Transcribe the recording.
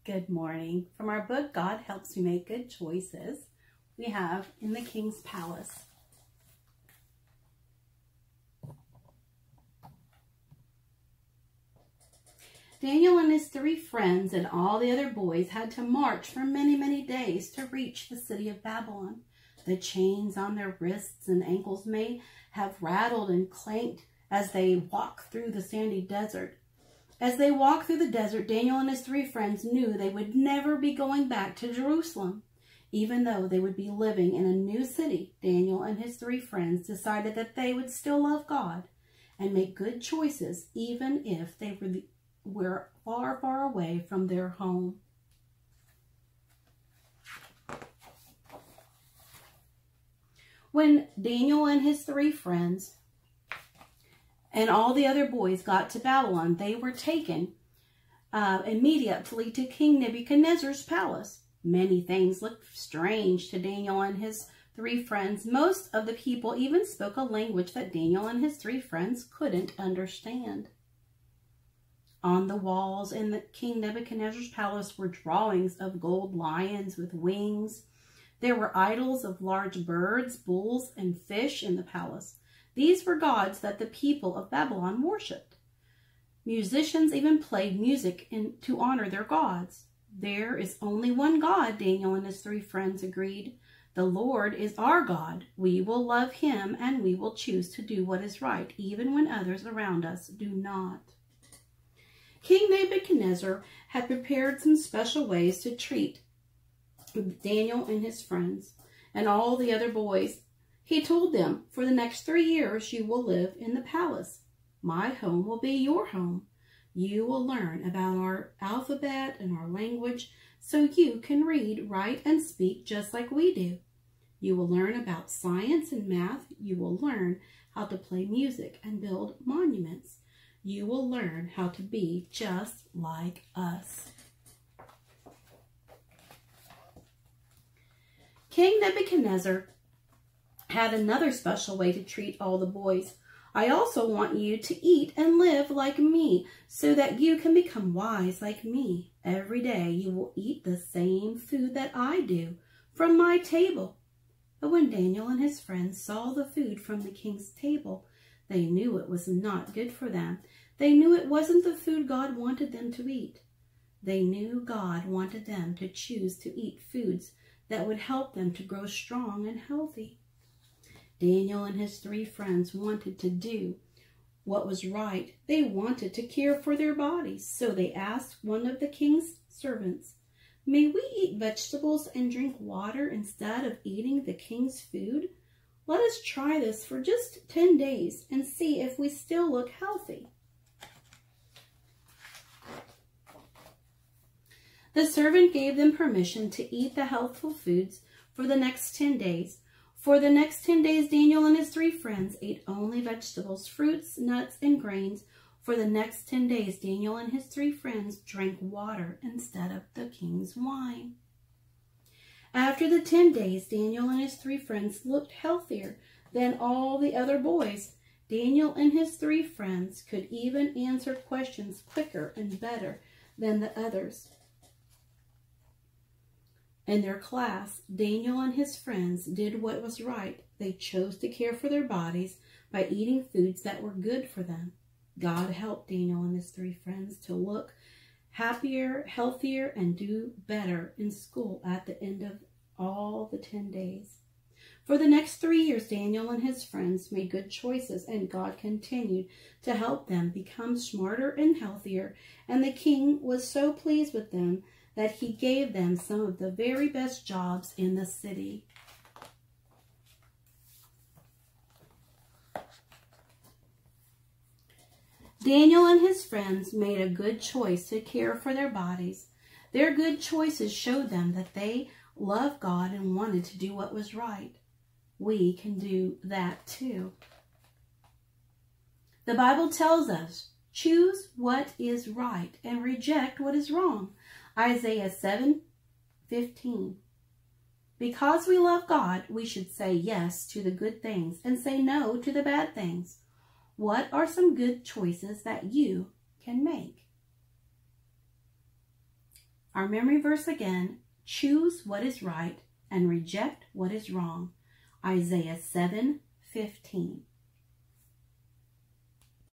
Good morning. From our book, God Helps Me Make Good Choices, we have In the King's Palace. Daniel and his 3 friends and all the other boys had to march for many, many days to reach the city of Babylon. The chains on their wrists and ankles may have rattled and clanked as they walked through the sandy desert. As they walked through the desert, Daniel and his 3 friends knew they would never be going back to Jerusalem. Even though they would be living in a new city, Daniel and his 3 friends decided that they would still love God and make good choices, even if they were far, far away from their home. When Daniel and his 3 friends and all the other boys got to Babylon, they were taken immediately to King Nebuchadnezzar's palace. Many things looked strange to Daniel and his 3 friends. Most of the people even spoke a language that Daniel and his 3 friends couldn't understand. On the walls in the King Nebuchadnezzar's palace were drawings of gold lions with wings. There were idols of large birds, bulls, and fish in the palace. These were gods that the people of Babylon worshipped. Musicians even played music to honor their gods. There is only one God, Daniel and his 3 friends agreed. The Lord is our God. We will love him and we will choose to do what is right, even when others around us do not. King Nebuchadnezzar had prepared some special ways to treat Daniel and his friends and all the other boys. He told them, "For the next 3 years you will live in the palace. My home will be your home. You will learn about our alphabet and our language so you can read, write, and speak just like we do. You will learn about science and math. You will learn how to play music and build monuments. You will learn how to be just like us." King Nebuchadnezzar had another special way to treat all the boys. "I also want you to eat and live like me so that you can become wise like me. Every day you will eat the same food that I do from my table." But when Daniel and his friends saw the food from the king's table, they knew it was not good for them. They knew it wasn't the food God wanted them to eat. They knew God wanted them to choose to eat foods that would help them to grow strong and healthy. Daniel and his 3 friends wanted to do what was right. They wanted to care for their bodies, so they asked one of the king's servants, "May we eat vegetables and drink water instead of eating the king's food? Let us try this for just 10 days and see if we still look healthy." The servant gave them permission to eat the healthful foods for the next 10 days. For the next 10 days, Daniel and his 3 friends ate only vegetables, fruits, nuts, and grains. For the next 10 days, Daniel and his 3 friends drank water instead of the king's wine. After the 10 days, Daniel and his 3 friends looked healthier than all the other boys. Daniel and his 3 friends could even answer questions quicker and better than the others. In their class, Daniel and his friends did what was right. They chose to care for their bodies by eating foods that were good for them. God helped Daniel and his 3 friends to look happier, healthier, and do better in school at the end of all the 10 days. For the next 3 years, Daniel and his friends made good choices, and God continued to help them become smarter and healthier. And the king was so pleased with them that he gave them some of the very best jobs in the city. Daniel and his friends made a good choice to care for their bodies. Their good choices showed them that they loved God and wanted to do what was right. We can do that too. The Bible tells us, "Choose what is right and reject what is wrong." Isaiah 7:15. Because we love God, we should say yes to the good things and say no to the bad things. What are some good choices that you can make? Our memory verse again, choose what is right and reject what is wrong. Isaiah 7:15.